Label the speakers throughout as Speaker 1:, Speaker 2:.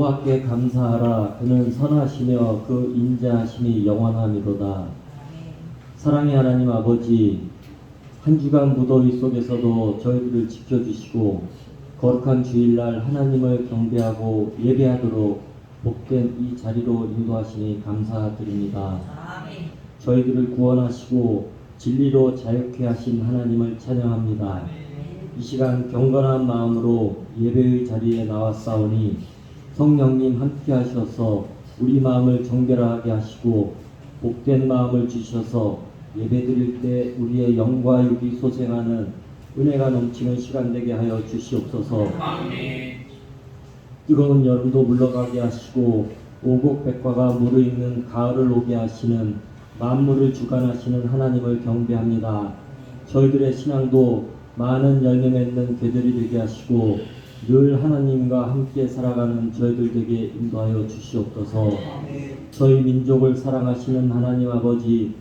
Speaker 1: 여호와께 감사하라. 그는 선하시며 그 인자하심이 영원하미로다. 사랑의 하나님 아버지, 한 주간 무더위 속에서도 저희들을 지켜주시고 거룩한 주일날 하나님을 경배하고 예배하도록 복된 이 자리로 인도하시니 감사드립니다. 저희들을 구원하시고 진리로 자유케 하신 하나님을 찬양합니다. 이 시간 경건한 마음으로 예배의 자리에 나왔사오니 성령님 함께 하셔서 우리 마음을 정결하게 하시고 복된 마음을 주셔서 예배드릴 때 우리의 영과 육이 소생하는 은혜가 넘치는 시간 되게 하여 주시옵소서. 뜨거운 여름도 물러가게 하시고 오곡백과가 무르익는 가을을 오게 하시는 만물을 주관하시는 하나님을 경배합니다. 저희들의 신앙도 많은 열매 맺는 궤들이 되게 하시고 늘 하나님과 함께 살아가는 저희들 되게 인도하여 주시옵소서. 저희 민족을 사랑하시는 하나님 아버지,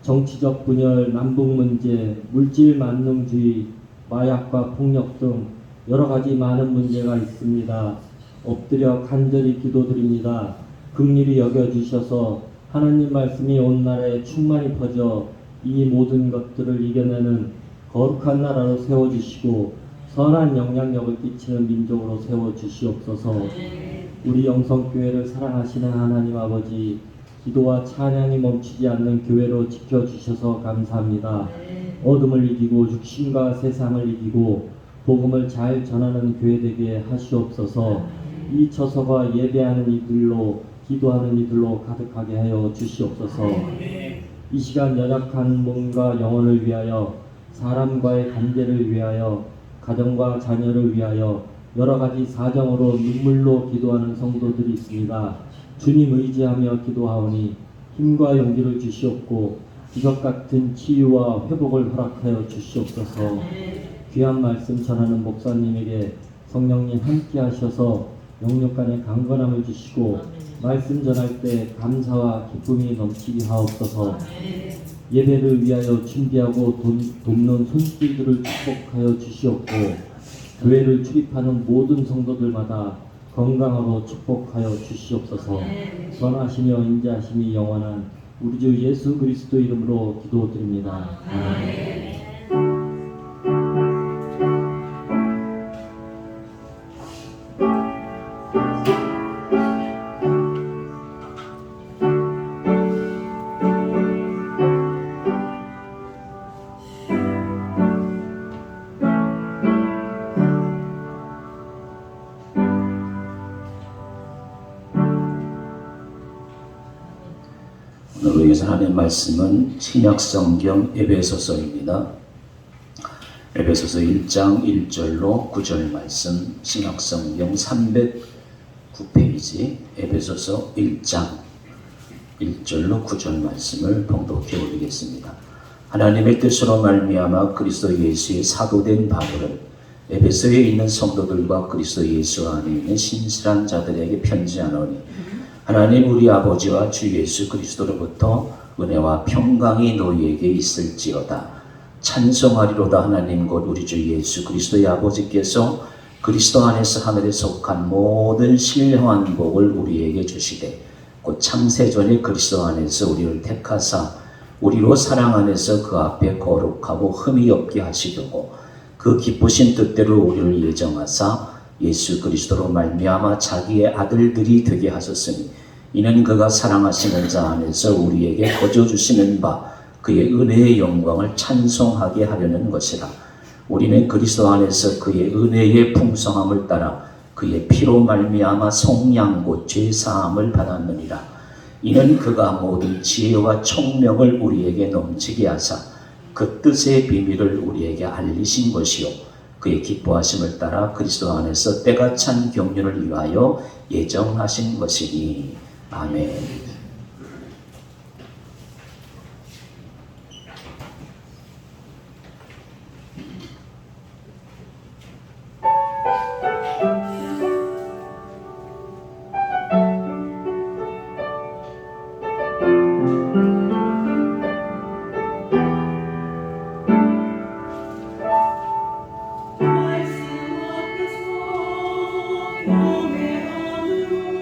Speaker 1: 정치적 분열, 남북 문제, 물질 만능주의, 마약과 폭력 등 여러 가지 많은 문제가 있습니다. 엎드려 간절히 기도드립니다. 긍휼히 여겨주셔서 하나님 말씀이 온 나라에 충만히 퍼져 이 모든 것들을 이겨내는 거룩한 나라로 세워주시고 선한 영향력을 끼치는 민족으로 세워주시옵소서. 우리 영성교회를 사랑하시는 하나님 아버지, 기도와 찬양이 멈추지 않는 교회로 지켜주셔서 감사합니다. 어둠을 이기고 육신과 세상을 이기고 복음을 잘 전하는 교회 되게 하시옵소서. 이 처소가 예배하는 이들로 기도하는 이들로 가득하게 하여 주시옵소서. 이 시간 연약한 몸과 영혼을 위하여, 사람과의 관계를 위하여, 가정과 자녀를 위하여 여러 가지 사정으로 눈물로 기도하는 성도들이 있습니다. 주님 의지하며 기도하오니 힘과 용기를 주시옵고 기적 같은 치유와 회복을 허락하여 주시옵소서. 귀한 말씀 전하는 목사님에게 성령님 함께 하셔서 영육간의 강건함을 주시고 말씀 전할 때 감사와 기쁨이 넘치게 하옵소서. 예배를 위하여 준비하고 돕는 손길들을 축복하여 주시옵고 교회를 출입하는 모든 성도들마다 건강하고 축복하여 주시옵소서. 선하시며 인자하심이 영원한 우리 주 예수 그리스도 이름으로 기도드립니다. 아멘.
Speaker 2: 오늘 우리에게 하나님의 말씀은 신약성경 에베소서입니다. 에베소서 1장 1절로 9절 말씀, 신약성경 309페이지 에베소서 1장 1절로 9절 말씀을 봉독해 올리겠습니다. 하나님의 뜻으로 말미암아 그리스도 예수의 사도된 바울은 에베소에 있는 성도들과 그리스도 예수 안에 있는 신실한 자들에게 편지하노니 하나님 우리 아버지와 주 예수 그리스도로부터 은혜와 평강이 너희에게 있을지어다. 찬송하리로다. 하나님 곧 우리 주 예수 그리스도의 아버지께서 그리스도 안에서 하늘에 속한 모든 신령한 복을 우리에게 주시되 곧 창세전에 그리스도 안에서 우리를 택하사 우리로 사랑 안에서 그 앞에 거룩하고 흠이 없게 하시려고 그 기쁘신 뜻대로 우리를 예정하사 예수 그리스도로 말미암아 자기의 아들들이 되게 하셨으니 이는 그가 사랑하시는 자 안에서 우리에게 거저 주시는 바 그의 은혜의 영광을 찬송하게 하려는 것이라. 우리는 그리스도 안에서 그의 은혜의 풍성함을 따라 그의 피로 말미암아 속량 곧 죄사함을 받았느니라. 이는 그가 모든 지혜와 총명을 우리에게 넘치게 하사 그 뜻의 비밀을 우리에게 알리신 것이요 그의 기뻐하심을 따라 그리스도 안에서 때가 찬 경륜을 위하여 예정하신 것이니. 아멘.
Speaker 3: 말씀 앞에서 경배하는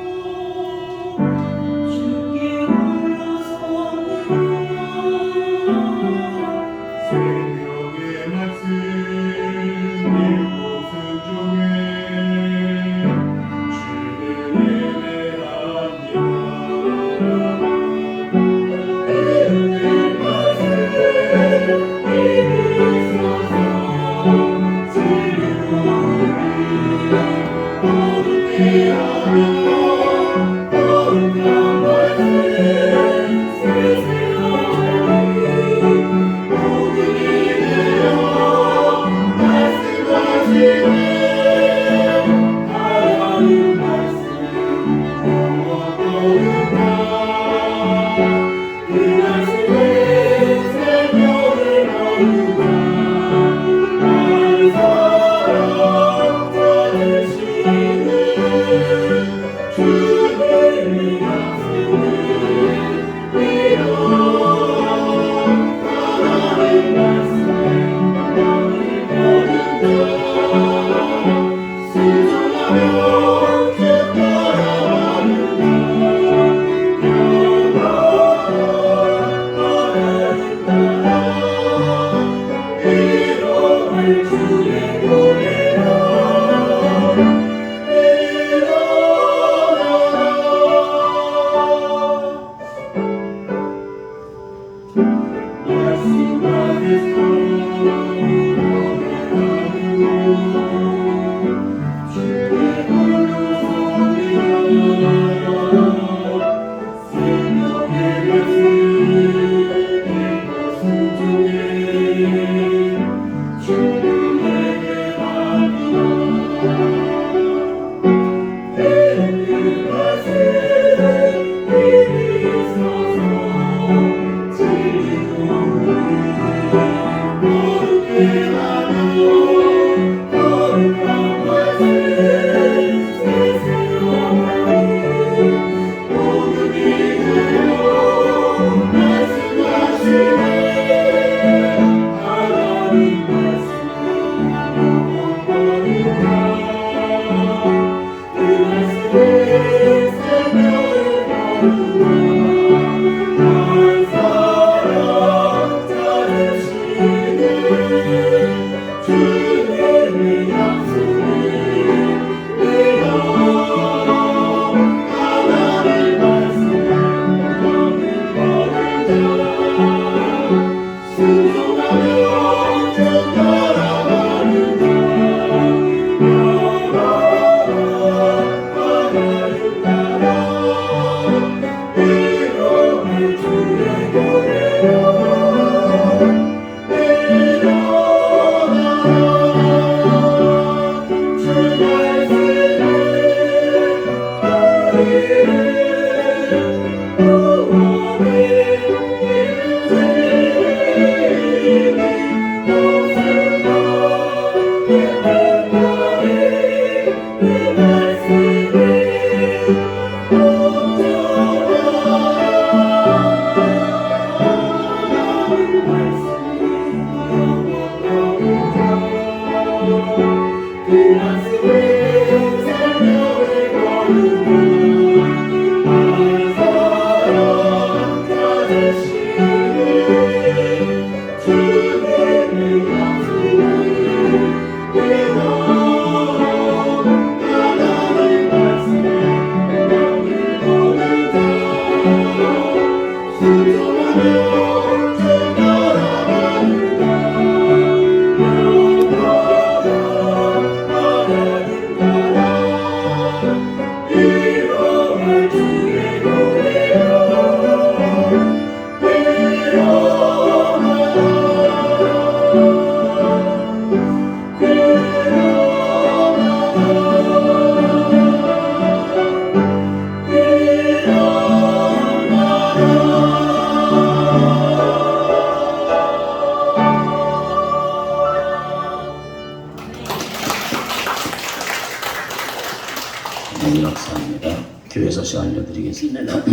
Speaker 2: 박사입니다. 교회 소식 알려드리겠습니다.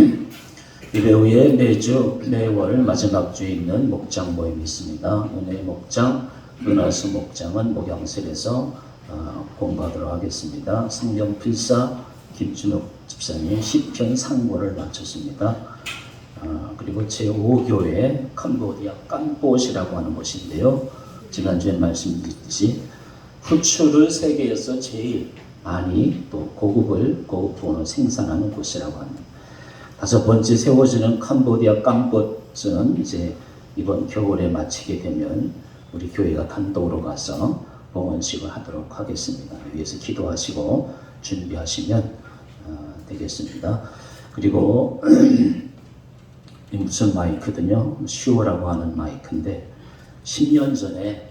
Speaker 2: 예배 후에 매월 마지막 주에 있는 목장 모임이 있습니다. 오늘 목장, 은하수 목장은 목양실에서 공부하도록 하겠습니다. 성경 필사 김준욱 집사님 시편 상고를 마쳤습니다. 그리고 제5교회 캄보디아 깜봇이라고 하는 곳인데요. 지난주에 말씀드렸듯이 후추를 세계에서 제일 많이 또 고급으로 생산하는 곳이라고 합니다. 5번째 세워지는 캄보디아 깜봇은 이제 이번 겨울에 마치게 되면 우리 교회가 단독으로 가서 봉헌식을 하도록 하겠습니다. 위해서 기도하시고 준비하시면 되겠습니다. 그리고 이 무슨 마이크든요, 슈어라고 하는 마이크인데 10년 전에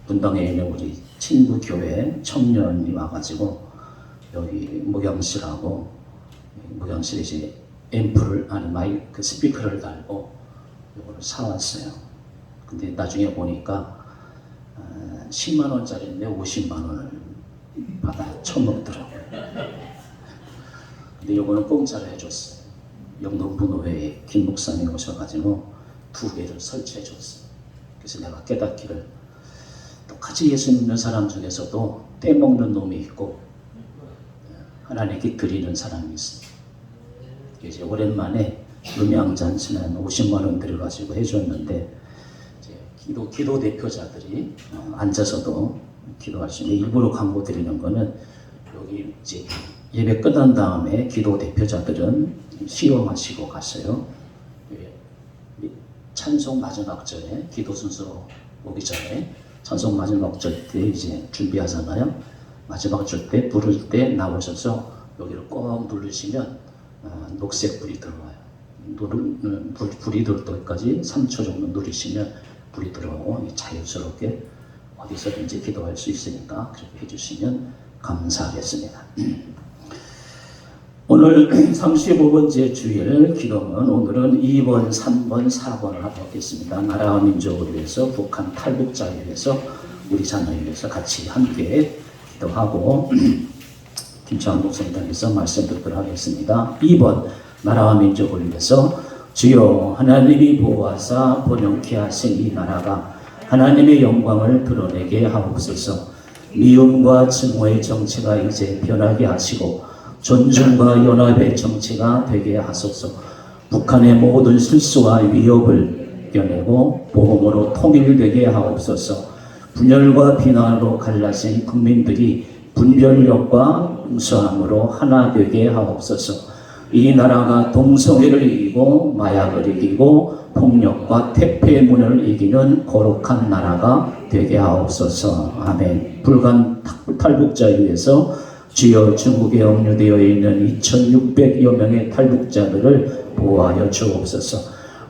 Speaker 2: 분당에 있는 우리 친구 교회 청년이 와가지고 여기 목양실에 이제 앰프를 마이크 스피커를 달고 이거를 사왔어요. 근데 나중에 보니까 10만 원짜리인데 50만 원을 받아 처먹더라고요. 근데 이거는 공짜로 해줬어요. 영동분호회에 김 목사님 오셔가지고 2개를 설치해줬어요. 그래서 내가 깨닫기를 똑같이 예수 믿는 사람 중에서도 떼먹는 놈이 있고 하나님께 드리는 사람이 있어요. 이제 오랜만에 음향잔치는 50만 원 들여가지고 해줬는데 이제 기도 대표자들이 앉아서도 기도할 수 있는 일부러 광고 드리는 거는 여기 이제 예배 끝난 다음에 기도 대표자들은 시험하시고 갔어요. 찬송 마지막 절에 기도 순서로 오기 전에 찬송 마지막 절 때 이제 준비하잖아요. 마지막 절 때 부를 때 나오셔서 여기를 꼭 누르시면 녹색 불이 들어와요. 불이 들 때까지 3초 정도 누르시면 불이 들어오고 자유스럽게 어디서든지 기도할 수 있으니까 그렇게 해주시면 감사하겠습니다. 오늘 35번째 주일 기도문, 오늘은 2번, 3번, 4번을 하겠습니다. 나라와 민족을 위해서, 북한 탈북자를 위해서, 우리 자녀를 위해서 같이 함께 기도하고 김창원 목사님께서 말씀 듣도록 하겠습니다. 2번, 나라와 민족을 위해서. 주여, 하나님이 보호하사 번영케 하신 이 나라가 하나님의 영광을 드러내게 하옵소서. 미움과 증오의 정치가 이제 변하게 하시고 존중과 연합의 정치가 되게 하소서. 북한의 모든 실수와 위협을 이겨내고 보험으로 통일되게 하옵소서. 분열과 비난으로 갈라진 국민들이 분별력과 용서함으로 하나 되게 하옵소서. 이 나라가 동성애를 이기고 마약을 이기고 폭력과 퇴폐의 문을 이기는 거룩한 나라가 되게 하옵소서. 아멘. 불간 탈북자에 위해서 주여, 중국에 억류되어 있는 2,600여 명의 탈북자들을 보호하여 주옵소서.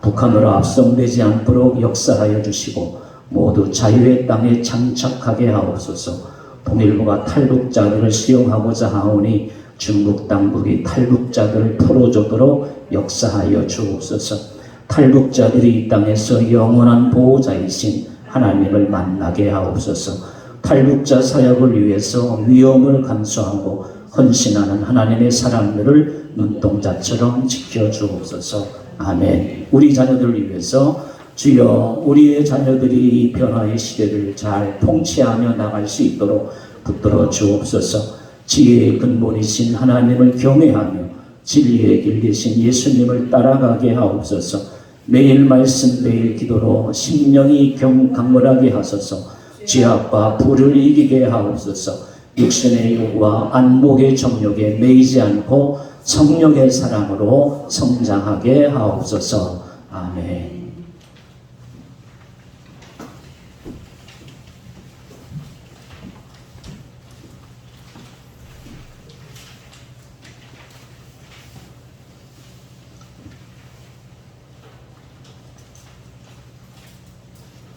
Speaker 2: 북한으로 압송되지 않도록 역사하여 주시고 모두 자유의 땅에 장착하게 하옵소서. 통일부가 탈북자들을 수용하고자 하오니 중국 당국이 탈북자들을 풀어주도록 역사하여 주옵소서. 탈북자들이 이 땅에서 영원한 보호자이신 하나님을 만나게 하옵소서. 탈북자 사역을 위해서 위험을 감수하고 헌신하는 하나님의 사람들을 눈동자처럼 지켜주옵소서. 아멘. 우리 자녀들을 위해서 주여, 우리의 자녀들이 이 변화의 시대를 잘 통치하며 나갈 수 있도록 붙들어 주옵소서. 지혜의 근본이신 하나님을 경외하며 진리의 길 되신 예수님을 따라가게 하옵소서. 매일 말씀 매일 기도로 심령이 강건하게 하소서. 죄악과 불을 이기게 하옵소서. 육신의 욕과 안목의 정욕에 매이지 않고 성령의 사랑으로 성장하게 하옵소서. 아멘.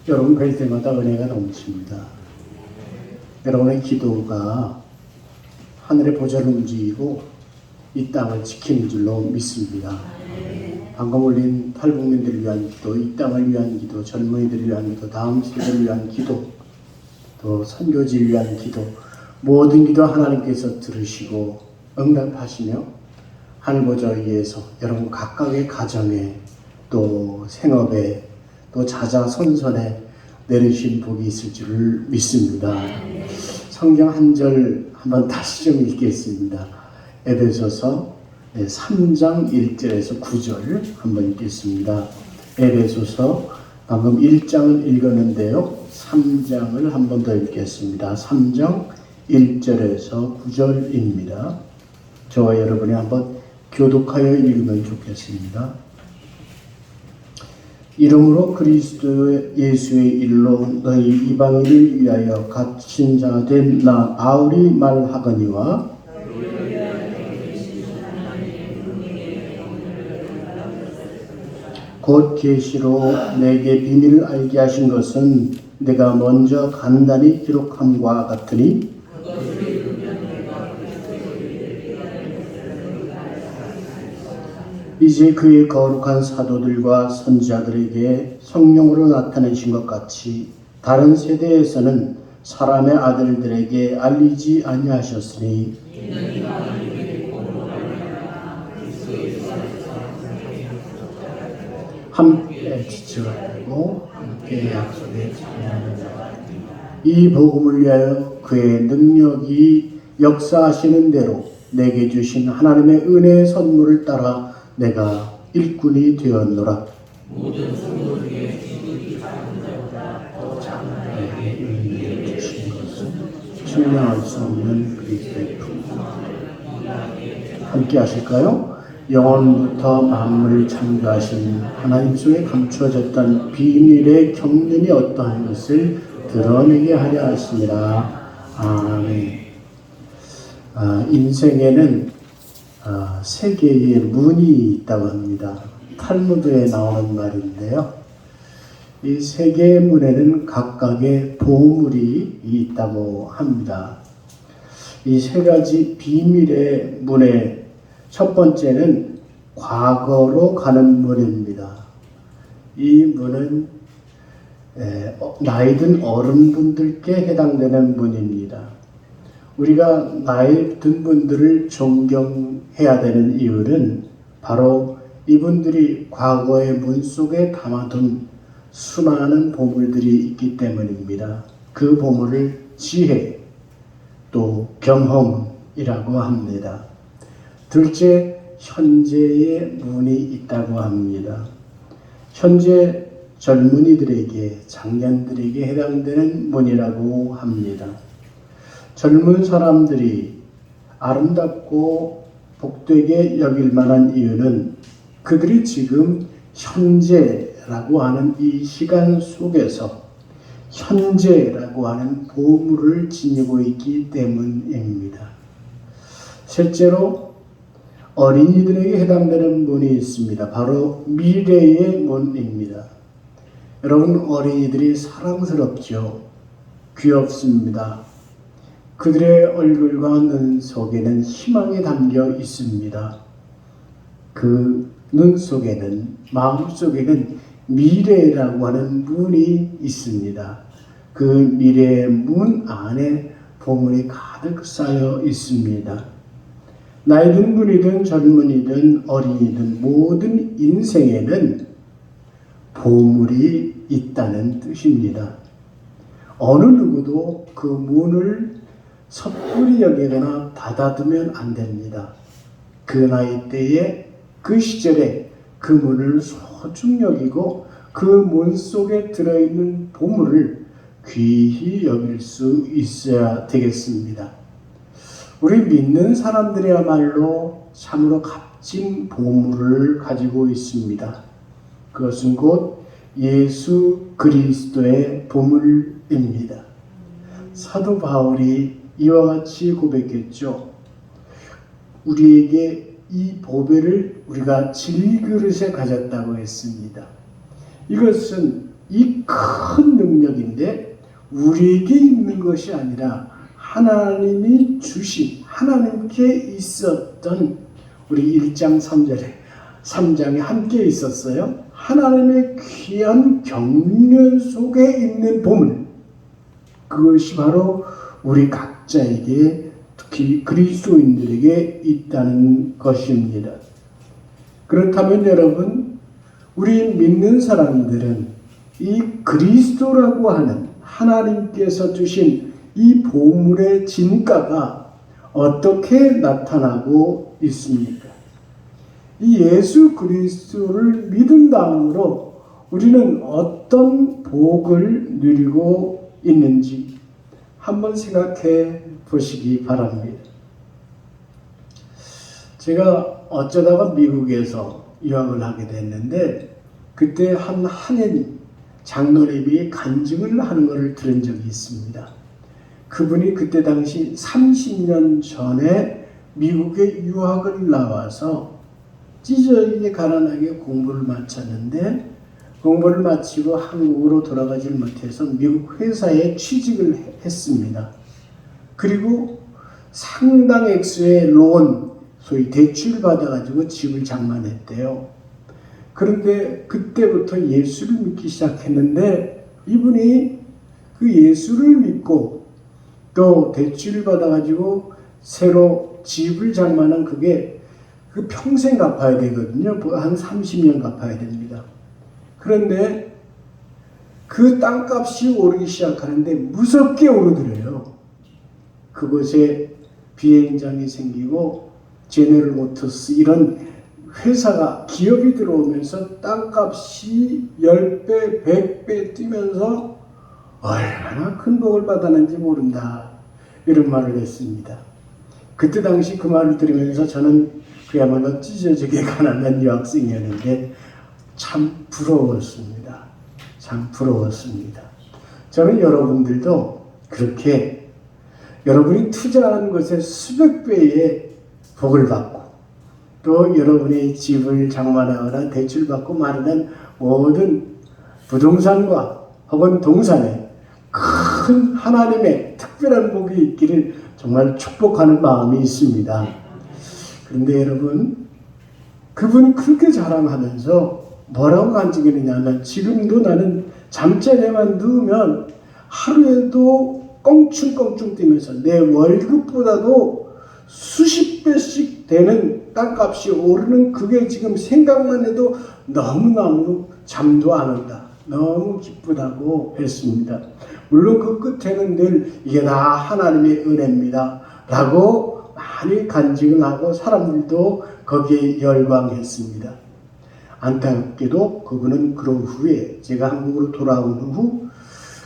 Speaker 3: 여러분 뵐 때마다 은혜가 넘칩니다. 여러분의 기도가 하늘의 보좌를 움직이고 이 땅을 지키는 줄로 믿습니다. 방금 올린 탈북민들을 위한 기도, 이 땅을 위한 기도, 젊은이들을 위한 기도, 다음 세대를 위한 기도, 또 선교지를 위한 기도, 모든 기도 하나님께서 들으시고 응답하시며 하늘 보좌 위에서 여러분 각각의 가정에 또 생업에 또 자자손손에 내리신 복이 있을 줄을 믿습니다. 성경 한 절 한번 다시 좀 읽겠습니다. 에베소서 3장 1절에서 9절 한번 읽겠습니다. 에베소서 방금 1장을 읽었는데요. 3장을 한 번 더 읽겠습니다. 3장 1절에서 9절입니다. 저와 여러분이 한번 교독하여 읽으면 좋겠습니다. 이러므로 그리스도 예수의 일로 너희 이방인을 위하여 갇힌 자 된 나 바울이 말하거니와 곧 계시로 내게 비밀을 알게 하신 것은 내가 먼저 간단히 기록함과 같으니 이제 그의 거룩한 사도들과 선지자들에게 성령으로 나타내신 것 같이 다른 세대에서는 사람의 아들들에게 알리지 아니하셨으니 함께 지체하고 함께 약속에 참여하는 이 복음을 위하여 그의 능력이 역사하시는 대로 내게 주신 하나님의 은혜의 선물을 따라 내가 일꾼이 되었노라. 모든 성도에게 기술이 작은 자보다 더 작은 자에게 은혜를 주신 것은 측량할 수 없는 그리스도의 풍성함을 함께 하실까요? 영원부터 만물을 창조하신 하나님 속에 감추어졌던 비밀의 경륜이 어떠한 것을 드러내게 하려 하시니라. 아멘. 인생에는 세 개의 문이 있다고 합니다. 탈무드에 나오는 말인데요. 이 세 개의 문에는 각각의 보물이 있다고 합니다. 이 세 가지 비밀의 문의 첫 번째는 과거로 가는 문입니다. 이 문은 나이 든 어른분들께 해당되는 문입니다. 우리가 나이 든 분들을 존경해야 되는 이유는 바로 이분들이 과거의 문 속에 담아둔 수많은 보물들이 있기 때문입니다. 그 보물을 지혜, 또 경험이라고 합니다. 둘째, 현재의 문이 있다고 합니다. 현재 젊은이들에게, 장년들에게 해당되는 문이라고 합니다. 젊은 사람들이 아름답고 복되게 여길 만한 이유는 그들이 지금 현재라고 하는 이 시간 속에서 현재라고 하는 보물을 지니고 있기 때문입니다. 실제로 어린이들에게 해당되는 문이 있습니다. 바로 미래의 문입니다. 여러분, 어린이들이 사랑스럽죠. 귀엽습니다. 그들의 얼굴과 눈 속에는 희망이 담겨 있습니다. 그 눈 속에는, 마음 속에는 미래라고 하는 문이 있습니다. 그 미래의 문 안에 보물이 가득 쌓여 있습니다. 나이 든 분이든 젊은이든 어린이든 모든 인생에는 보물이 있다는 뜻입니다. 어느 누구도 그 문을 섣불리 여기거나 닫아두면 안 됩니다. 그 나이 때에, 그 시절에 그 문을 소중히 여기고 그 문 속에 들어있는 보물을 귀히 여길 수 있어야 되겠습니다. 우리 믿는 사람들이야말로 참으로 값진 보물을 가지고 있습니다. 그것은 곧 예수 그리스도의 보물입니다. 사도 바울이 이와 같이 고백했죠. 우리에게 이 보배를 우리가 질그릇에 가졌다고 했습니다. 이것은 이 큰 능력인데 우리에게 있는 것이 아니라 하나님이 주신, 하나님께 있었던, 우리 1장 3장에 함께 있었어요. 하나님의 귀한 경륜 속에 있는 보물, 그것이 바로 우리 각자에게, 특히 그리스도인들에게 있다는 것입니다. 그렇다면 여러분, 우리 믿는 사람들은 이 그리스도라고 하는 하나님께서 주신 이 보물의 진가가 어떻게 나타나고 있습니까? 이 예수 그리스도를 믿은 다음으로 우리는 어떤 복을 누리고 있는지 한번 생각해 보시기 바랍니다. 제가 어쩌다가 미국에서 유학을 하게 됐는데 그때 한 한인 장로님이 간증을 하는 것을 들은 적이 있습니다. 그분이 그때 당시 30년 전에 미국에 유학을 나와서 찢어지게 가난하게 공부를 마쳤는데 공부를 마치고 한국으로 돌아가지 못해서 미국 회사에 취직을 했습니다. 그리고 상당 액수의 론, 소위 대출 받아가지고 집을 장만했대요. 그런데 그때부터 예수를 믿기 시작했는데 이분이 그 예수를 믿고 또 대출을 받아가지고 새로 집을 장만한 그게 그 평생 갚아야 되거든요. 한 30년 갚아야 됩니다. 그런데 그 땅값이 오르기 시작하는데 무섭게 오르더래요. 그곳에 비행장이 생기고 제너럴 모터스 이런 회사가, 기업이 들어오면서 땅값이 10배, 100배 뛰면서 얼마나 큰 복을 받았는지 모른다, 이런 말을 했습니다. 그때 당시 그 말을 들으면서 저는 그야말로 찢어지게 가난한 유학생이었는데 참 부러웠습니다. 참 부러웠습니다. 저는 여러분들도 그렇게 여러분이 투자하는 것에 수백 배의 복을 받고 또 여러분의 집을 장만하거나 대출받고 마련한 모든 부동산과 혹은 동산에 큰 하나님의 특별한 복이 있기를 정말 축복하는 마음이 있습니다. 그런데 여러분, 그분이 그렇게 자랑하면서 뭐라고 간증했느냐면, 지금도 나는 잠자리에만 누우면 하루에도 껑충껑충 뛰면서 내 월급보다도 수십 배씩 되는 땅값이 오르는, 그게 지금 생각만 해도 너무너무 잠도 안 온다. 너무 기쁘다고 했습니다. 물론 그 끝에는 늘 이게 다 하나님의 은혜입니다 라고 많이 간증을 하고 사람들도 거기에 열광했습니다. 안타깝게도 그분은 그런 후에, 제가 한국으로 돌아온 후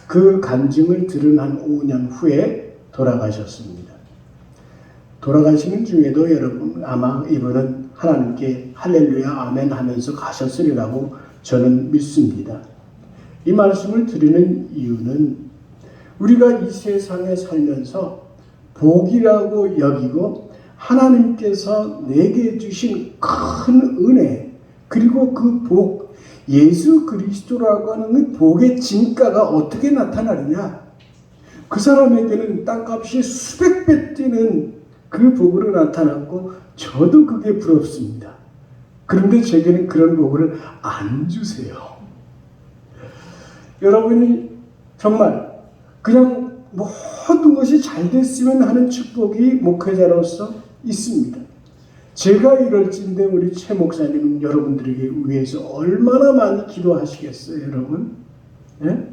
Speaker 3: 그 간증을 들은 한 5년 후에 돌아가셨습니다. 돌아가시는 중에도 여러분 아마 이분은 하나님께 할렐루야 아멘 하면서 가셨으리라고 저는 믿습니다. 이 말씀을 드리는 이유는 우리가 이 세상에 살면서 복이라고 여기고 하나님께서 내게 주신 큰 은혜, 그리고 그 복, 예수 그리스도라고 하는 그 복의 진가가 어떻게 나타나느냐? 그 사람에게는 땅값이 수백 배 뛰는 그 복으로 나타났고 저도 그게 부럽습니다. 그런데 제게는 그런 복을 안 주세요. 여러분이 정말 그냥 모든 것이 잘 됐으면 하는 축복이 목회자로서 있습니다. 제가 이럴진데 우리 최 목사님은 여러분들에게 위해서 얼마나 많이 기도하시겠어요, 여러분? 예?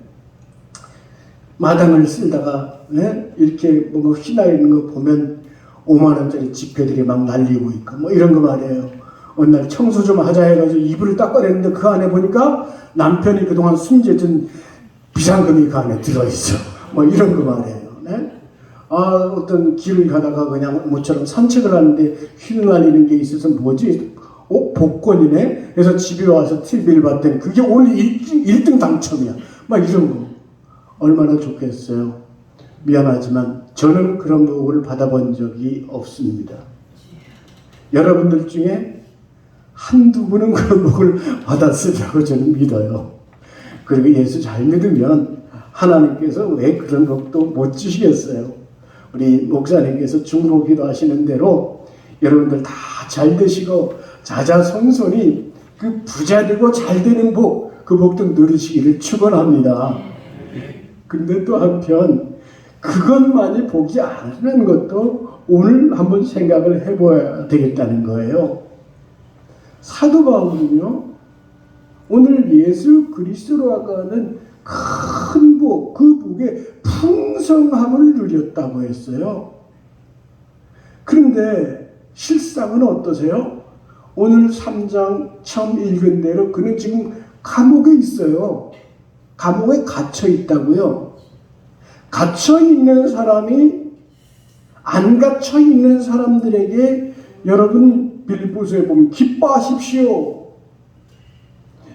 Speaker 3: 마당을 쓸다가 이렇게 뭔가 휘날리는 거 보면 5만 원짜리 지폐들이 막 날리고 있고 뭐 이런 거 말이에요. 어느 날 청소 좀 하자 해가지고 이불을 닦아냈는데 그 안에 보니까 남편이 그동안 숨겨둔 비상금이 그 안에 들어있어. 뭐 이런 거 말이에요. 네? 어떤 길을 가다가 그냥 모처럼 산책을 하는데 휘날리는 게 있어서 뭐지? 복권이네? 그래서 집에 와서 TV를 봤더니 그게 오늘 1등 당첨이야. 막 이런 거. 얼마나 좋겠어요. 미안하지만 저는 그런 복을 받아본 적이 없습니다. 여러분들 중에 한두 분은 그런 복을 받았으리라고 저는 믿어요. 그리고 예수 잘 믿으면 하나님께서 왜 그런 복도 못 주시겠어요. 우리 목사님께서 중보기도 하시는 대로 여러분들 다 잘 되시고 자자손손이 그 부자되고 잘 되는 복, 그 복도 누리시기를 축원합니다. 근데 또 한편 그것만이 복이 아니라는 것도 오늘 한번 생각을 해봐야 되겠다는 거예요. 사도 바울은요, 오늘 예수 그리스도라고 하는 큰 복, 그 복의 풍성함을 누렸다고 했어요. 그런데 실상은 어떠세요? 오늘 3장 처음 읽은 대로 그는 지금 감옥에 있어요. 감옥에 갇혀 있다고요. 갇혀 있는 사람이 안 갇혀 있는 사람들에게 여러분 빌립보서에 보면 기뻐하십시오.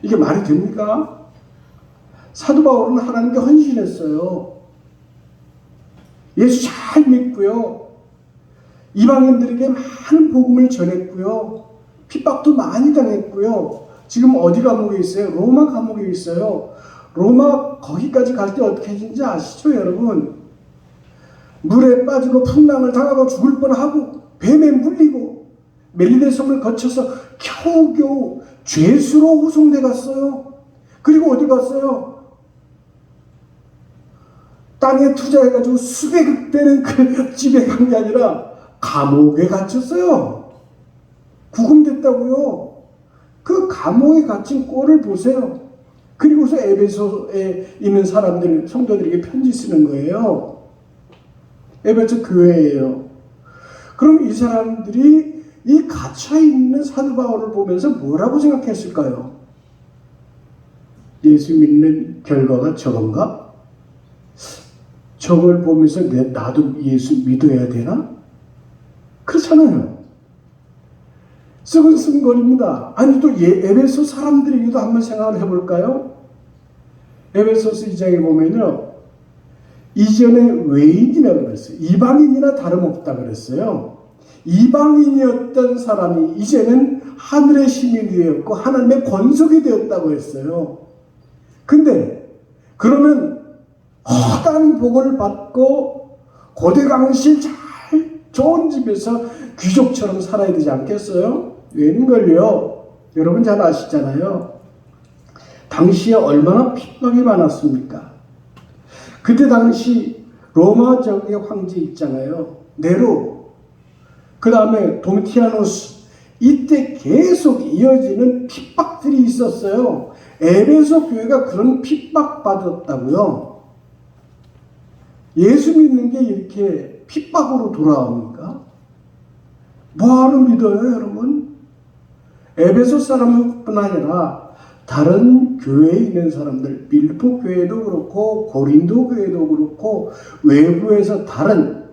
Speaker 3: 이게 말이 됩니까? 사도 바울은 하나님께 헌신했어요. 예수 잘 믿고요. 이방인들에게 많은 복음을 전했고요. 핍박도 많이 당했고요. 지금 어디 감옥에 있어요? 로마 감옥에 있어요. 로마 거기까지 갈 때 어떻게 했는지 아시죠, 여러분? 물에 빠지고 풍랑을 당하고 죽을 뻔하고 뱀에 물리고 멜리데 섬을 거쳐서 겨우겨우 죄수로 호송돼 갔어요. 그리고 어디 갔어요? 땅에 투자해가지고 수백억 되는 그 집에 간 게 아니라 감옥에 갇혔어요. 구금됐다고요. 그 감옥에 갇힌 꼴을 보세요. 그리고서 에베소에 있는 사람들, 성도들에게 편지 쓰는 거예요. 에베소 교회예요. 그럼 이 사람들이 이 갇혀있는 사도 바울을 보면서 뭐라고 생각했을까요? 예수 믿는 결과가 저건가? 저걸 보면서 나도 예수 믿어야 되나? 그렇잖아요. 쓰근쓰근거립니다. 아니 또 에베소 사람들에게도 한번 생각을 해볼까요? 에베소서 2장에 보면요, 이전에 외인이라고 그랬어요. 이방인이나 다름없다 그랬어요. 이방인이었던 사람이 이제는 하늘의 시민이 되었고 하나님의 권속이 되었다고 했어요. 근데 그러면 허다한 복을 받고 고대강실 잘 좋은 집에서 귀족처럼 살아야 되지 않겠어요? 웬걸요? 여러분 잘 아시잖아요. 당시에 얼마나 핍박이 많았습니까? 그때 당시 로마 적의 황제 있잖아요. 네로, 그 다음에 도미티아누스, 이때 계속 이어지는 핍박들이 있었어요. 에베소 교회가 그런 핍박받았다고요. 예수 믿는 게 이렇게 핍박으로 돌아옵니까? 뭐하러 믿어요, 여러분? 에베소 사람뿐 아니라 다른 교회에 있는 사람들, 빌립보 교회도 그렇고 고린도 교회도 그렇고 외부에서 다른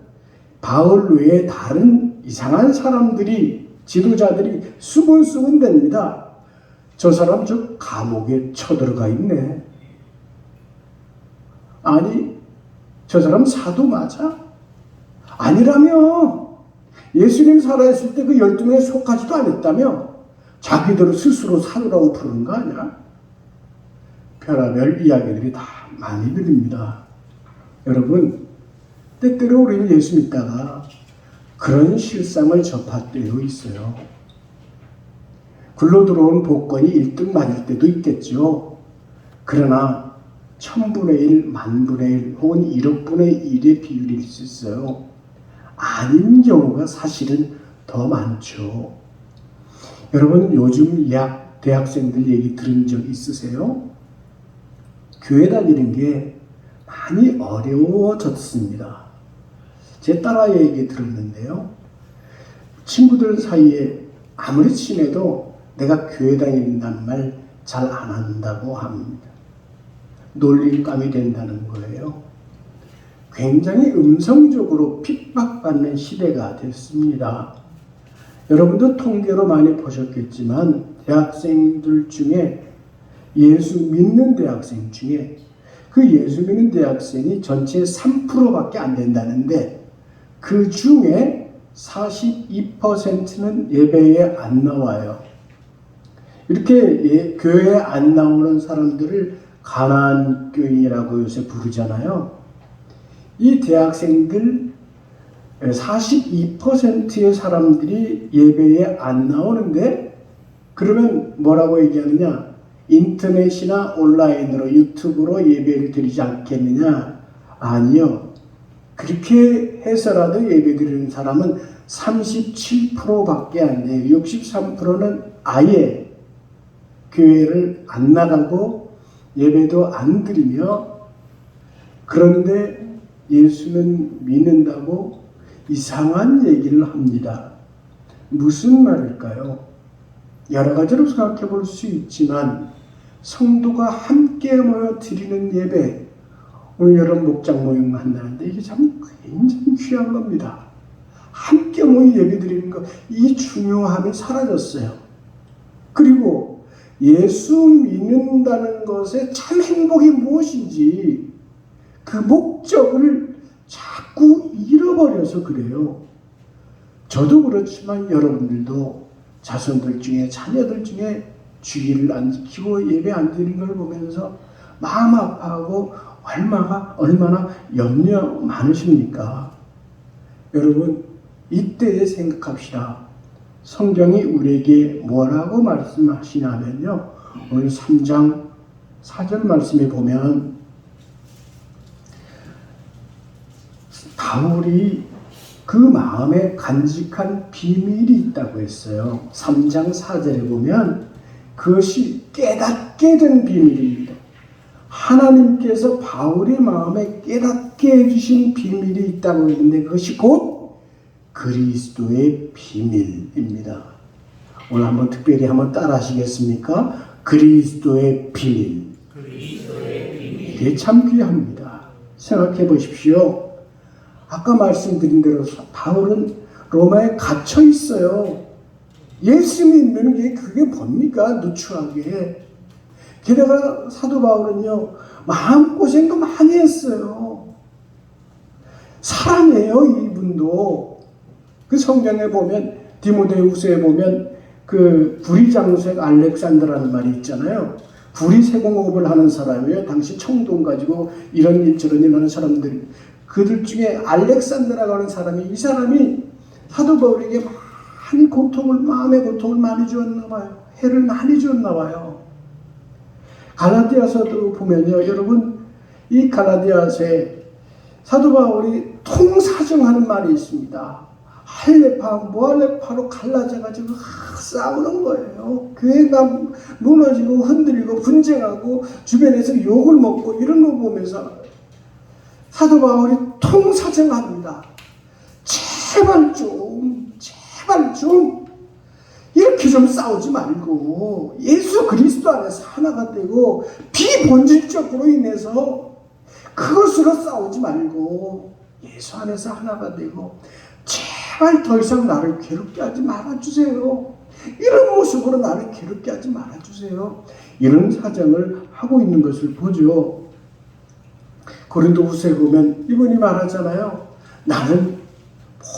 Speaker 3: 바울 외에 다른 이상한 사람들이, 지도자들이 수군수군댑니다. 저 사람 저 감옥에 쳐들어가 있네. 아니, 저 사람 사도 맞아? 아니라며. 예수님 살아있을 때 그 12명에 속하지도 않았다며. 자기들 스스로 사도라고 부르는 거 아니야? 별의별 이야기들이 다 많이 들립니다. 여러분, 때때로 우리는 예수 믿다가 그런 실상을 접할 때도 있어요. 굴러 들어온 복권이 1등 맞을 때도 있겠죠. 그러나 1000분의 1, 만분의 1 혹은 1억분의 1의 비율일 수 있어요. 아닌 경우가 사실은 더 많죠. 여러분 요즘 대학생들 얘기 들은 적 있으세요? 교회 다니는 게 많이 어려워졌습니다. 제 딸아이 얘기 들었는데요. 친구들 사이에 아무리 친해도 내가 교회 다닌다는 말 잘 안 한다고 합니다. 놀림감이 된다는 거예요. 굉장히 음성적으로 핍박받는 시대가 됐습니다. 여러분도 통계로 많이 보셨겠지만 대학생들 중에 예수 믿는 대학생 중에 그 예수 믿는 대학생이 전체의 3%밖에 안 된다는데 그 중에 42%는 예배에 안 나와요. 이렇게 교회에 안 나오는 사람들을 가난한 교인이라고 요새 부르잖아요. 이 대학생들 42%의 사람들이 예배에 안 나오는데 그러면 뭐라고 얘기하느냐? 인터넷이나 온라인으로 유튜브로 예배를 드리지 않겠느냐? 아니요. 그렇게 해서라도 예배 드리는 사람은 37%밖에 안 돼요. 63%는 아예 교회를 안 나가고 예배도 안 드리며 그런데 예수는 믿는다고 이상한 얘기를 합니다. 무슨 말일까요? 여러 가지로 생각해 볼 수 있지만 성도가 함께 모여 드리는 예배, 오늘 여러분 목장 모임 한다는데 이게 참 굉장히 귀한 겁니다. 함께 모여 예배 드리는 것, 이 중요함이 사라졌어요. 그리고 예수 믿는다는 것의 참 행복이 무엇인지 그 목적을 자꾸 잃어버려서 그래요. 저도 그렇지만 여러분들도 자손들 중에 자녀들 중에 주의를 안 지키고 예배 안 드리는 걸 보면서 마음 아파하고 얼마나 염려 많으십니까? 여러분 이때에 생각합시다. 성경이 우리에게 뭐라고 말씀하시냐면요. 오늘 3장 4절 말씀에 보면 바울이 그 마음에 간직한 비밀이 있다고 했어요. 3장 4절에 보면 그것이 깨닫게 된 비밀입니다. 하나님께서 바울의 마음에 깨닫게 해주신 비밀이 있다고 했는데 그것이 곧 그리스도의 비밀입니다. 오늘 한번 특별히 한번 따라 하시겠습니까? 그리스도의 비밀. 이게 참 귀합니다. 생각해 보십시오. 아까 말씀드린 대로 바울은 로마에 갇혀 있어요. 예수 믿는 게 그게 뭡니까? 누추하게. 게다가 사도 바울은요, 마음고생도 많이 했어요. 사람이에요, 이분도. 그 성경에 보면 디모데후서에 보면 그 구리장수의 알렉산더라는 말이 있잖아요. 구리 세공업을 하는 사람이에요. 당시 청동 가지고 이런 일 저런 일 하는 사람들, 그들 중에 알렉산더라고 하는 사람이, 이 사람이 사도 바울에게 많은 고통을, 마음의 고통을 많이 주었나 봐요. 해를 많이 주었나 봐요. 갈라디아서도 보면요, 여러분, 이 갈라디아서에 사도 바울이 통사정하는 말이 있습니다. 할레파, 모할레파로 갈라져가지고 싸우는 거예요. 교회가 무너지고 흔들리고 분쟁하고 주변에서 욕을 먹고 이런 거 보면서 사도 바울이 통사정합니다. 제발 좀 이렇게 좀 싸우지 말고 예수 그리스도 안에서 하나가 되고 비본질적으로 인해서 그것으로 싸우지 말고 예수 안에서 하나가 되고 제발 더 이상 나를 괴롭게 하지 말아주세요. 이런 모습으로 나를 괴롭게 하지 말아주세요. 이런 사정을 하고 있는 것을 보죠. 고린도후서에 보면 이분이 말하잖아요. 나는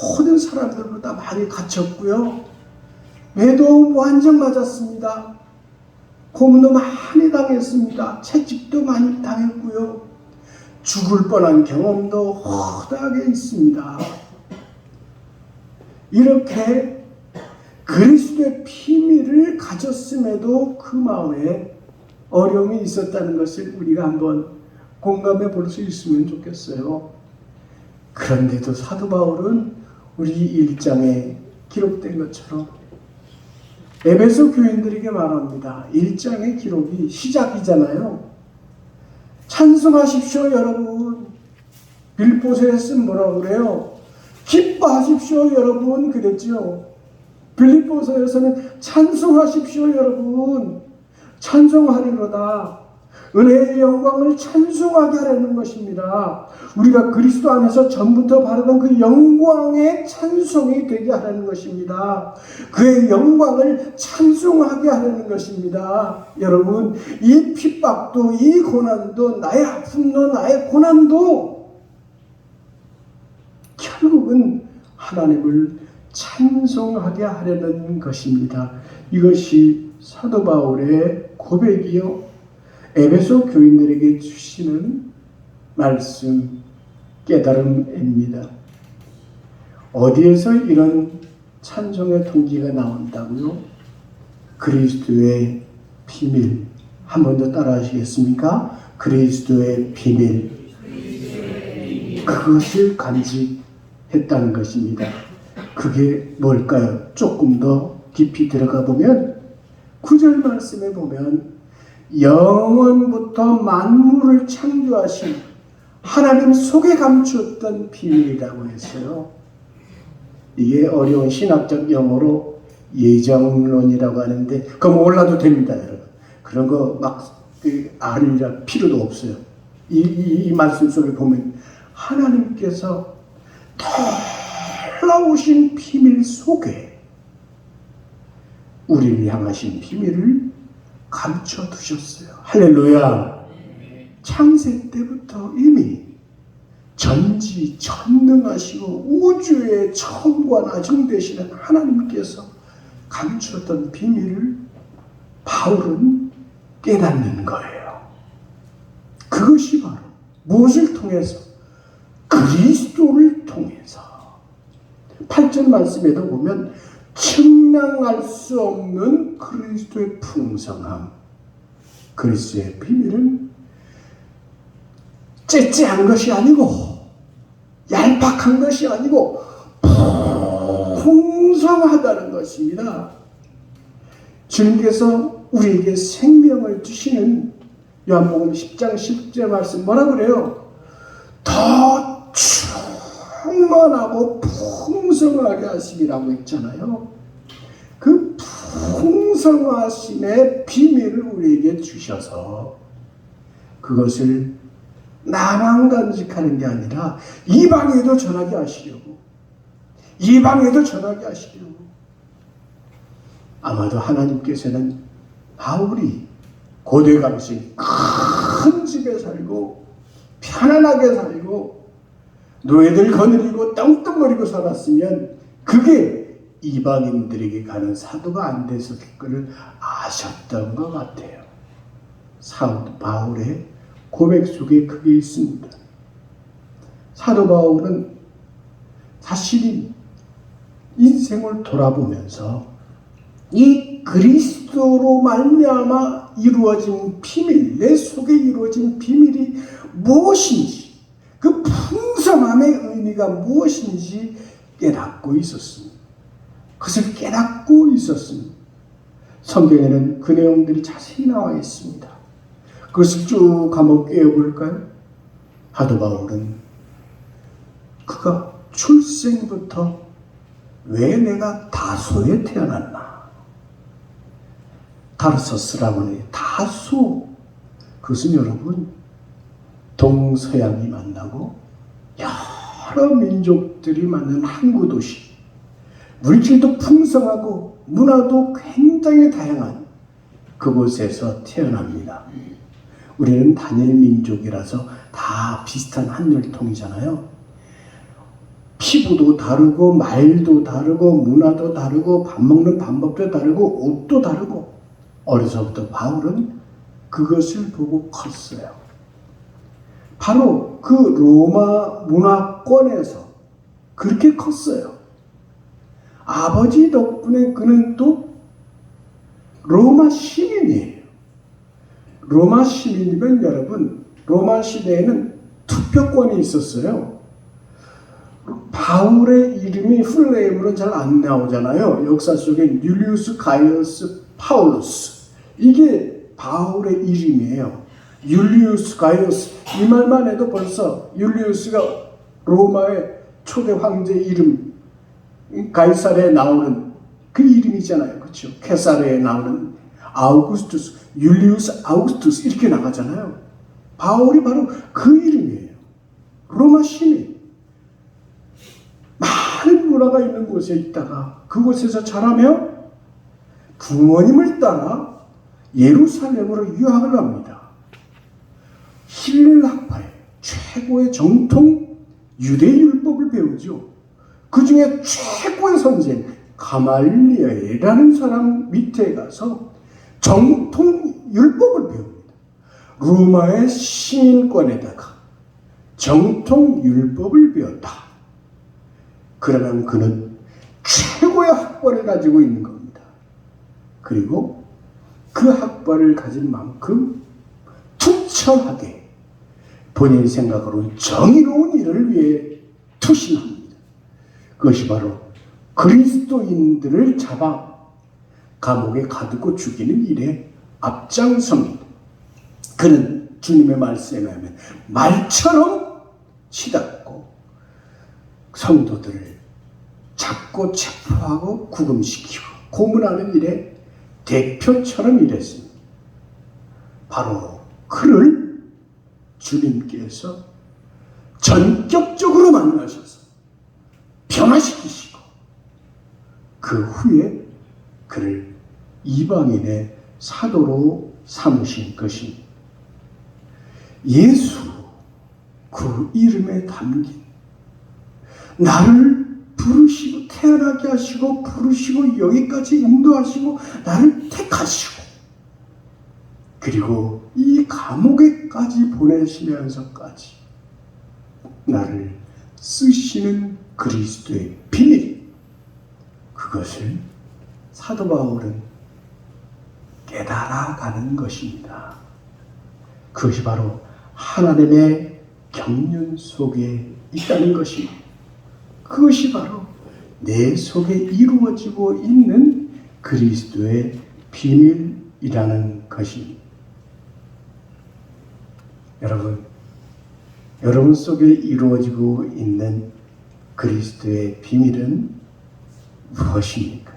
Speaker 3: 모든 사람들보다 많이 갇혔고요. 매도 완전 맞았습니다. 고문도 많이 당했습니다. 채찍도 많이 당했고요. 죽을 뻔한 경험도 허다하게 있습니다. 이렇게 그리스도의 비밀을 가졌음에도 그 마음에 어려움이 있었다는 것을 우리가 한번 공감해 볼 수 있으면 좋겠어요. 그런데도 사도 바울은 우리 1장에 기록된 것처럼 에베소 교인들에게 말합니다. 1장의 기록이 시작이잖아요. 찬송하십시오 여러분. 빌보서에 쓴 뭐라고 그래요? 기뻐하십시오 여러분 그랬죠. 빌립보서에서는 찬송하십시오 여러분. 찬송하리로다. 은혜의 영광을 찬송하게 하려는 것입니다. 우리가 그리스도 안에서 전부터 바라던 그 영광의 찬송이 되게 하려는 것입니다. 그의 영광을 찬송하게 하려는 것입니다. 여러분, 이 핍박도, 이 고난도, 나의 아픔도, 나의 고난도 결국은 하나님을 찬송하게 하려는 것입니다. 이것이 사도 바울의 고백이요, 에베소 교인들에게 주시는 말씀, 깨달음입니다. 어디에서 이런 찬송의 동기가 나온다고요? 그리스도의 비밀. 한 번 더 따라 하시겠습니까? 그리스도의 비밀. 그것을 간직했다는 것입니다. 그게 뭘까요? 조금 더 깊이 들어가 보면 9절 말씀에 보면 영원부터 만물을 창조하신 하나님 속에 감추었던 비밀이라고 했어요. 이게 어려운 신학적 용어로 예정론이라고 하는데 그거 몰라도 됩니다, 여러분. 그런 거 막 알릴 필요도 없어요. 이 말씀 속에 보면 하나님께서 놀라우신 비밀 속에 우리를 향하신 비밀을 감춰두셨어요. 할렐루야. 창세 때부터 이미 전지전능하시고 우주의 처음과 나중 되시는 하나님께서 감추었던 비밀을 바울은 깨닫는 거예요. 그것이 바로 무엇을 통해서? 그리스도를 통해서. 8절 말씀에도 보면 측량할 수 없는 그리스도의 풍성함, 그리스도의 비밀은 째째한 것이 아니고 얄팍한 것이 아니고 풍성하다는 것입니다. 주님께서 우리에게 생명을 주시는 요한복음 10장 10절 말씀 뭐라 그래요? 더 충만하고 풍성하게 하시기라고 했잖아요. 그 풍성하심의 비밀을 우리에게 주셔서 그것을 나만 간직하는 게 아니라 이방에도 전하게 하시려고, 이방에도 전하게 하시려고. 아마도 하나님께서는 바울이 고대 당시 큰 집에 살고 편안하게 살고 노예들 거느리고 떵떵거리고 살았으면 그게 이방인들에게 가는 사도가 안 됐을 것을 아셨던 것 같아요. 사도 바울의 고백 속에 그게 있습니다. 사도 바울은 자신이 인생을 돌아보면서 이 그리스도로 말미암아 이루어진 비밀, 내 속에 이루어진 비밀이 무엇인지, 그 풍성함의 의미가 무엇인지 깨닫고 있었습니다. 그것을 깨닫고 있었습니다. 성경에는 그 내용들이 자세히 나와 있습니다. 그것을 쭉 한번 깨워볼까요? 사도 바울은 그가 출생부터 왜 내가 다소에 태어났나? 타르서스라고 하는 다소, 그것은 여러분 동서양이 만나고 여러 민족들이 만난 항구 도시, 물질도 풍성하고 문화도 굉장히 다양한 그곳에서 태어납니다. 우리는 단일 민족이라서 다 비슷한 한혈통이잖아요. 피부도 다르고 말도 다르고 문화도 다르고 밥 먹는 방법도 다르고 옷도 다르고, 어려서부터 바울은 그것을 보고 컸어요. 바로 그 로마 문화권에서 그렇게 컸어요. 아버지 덕분에 그는 또 로마 시민이에요. 로마 시민이면 여러분, 로마 시대에는 투표권이 있었어요. 바울의 이름이 풀네임으로는 잘 안 나오잖아요. 역사 속에 율리우스 가이어스 파울루스, 이게 바울의 이름이에요. 율리우스 가이어스, 이 말만 해도 벌써 율리우스가 로마의 초대 황제 이름, 가이사르에 나오는 그 이름이잖아요. 그렇죠? 케사르에 나오는 아우구스투스, 율리우스 아우구스투스 이렇게 나가잖아요. 바울이 바로 그 이름이에요. 로마 시민. 많은 문화가 있는 곳에 있다가 그곳에서 자라며 부모님을 따라 예루살렘으로 유학을 갑니다. 힐렐 학파의 최고의 정통 유대율법을 배우죠. 그 중에 최고의 선생 가말리엘이라는 사람 밑에 가서 정통 율법을 배웁니다. 로마의 시민권에다가 정통 율법을 배웠다. 그러면 그는 최고의 학벌을 가지고 있는 겁니다. 그리고 그 학벌을 가진 만큼 투철하게 본인 생각으로 정의로운 일을 위해 투신합니다. 그것이 바로 그리스도인들을 잡아 감옥에 가두고 죽이는 일에 앞장섭니다. 그는 주님의 말씀에 의하면 말처럼 치닫고 성도들을 잡고 체포하고 구금시키고 고문하는 일에 대표처럼 일했습니다. 바로 그를 주님께서 전격적으로 만나셔서 변화시키시고 그 후에 그를 이방인의 사도로 삼으신 것입니다. 예수, 그 이름에 담긴 나를 부르시고 태어나게 하시고 부르시고 여기까지 인도하시고 나를 택하시고 그리고 이 감옥에까지 보내시면서까지 나를 쓰시는 그리스도의 비밀, 그것을 사도 바울은 깨달아가는 것입니다. 그것이 바로 하나님의 경륜 속에 있다는 것입니다. 그것이 바로 내 속에 이루어지고 있는 그리스도의 비밀이라는 것입니다. 여러분 속에 이루어지고 있는 그리스도의 비밀은 무엇입니까?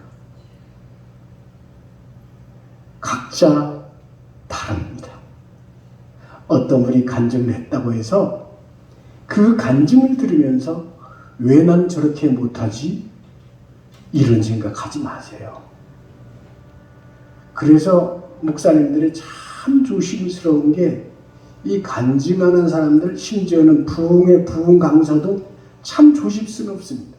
Speaker 3: 각자 다릅니다. 어떤 분이 간증을 했다고 해서 그 간증을 들으면서 왜 난 저렇게 못하지? 이런 생각하지 마세요. 그래서 목사님들이 참 조심스러운 게 이 간증하는 사람들, 심지어는 부흥의 부흥 강사도 참 조심스럽습니다.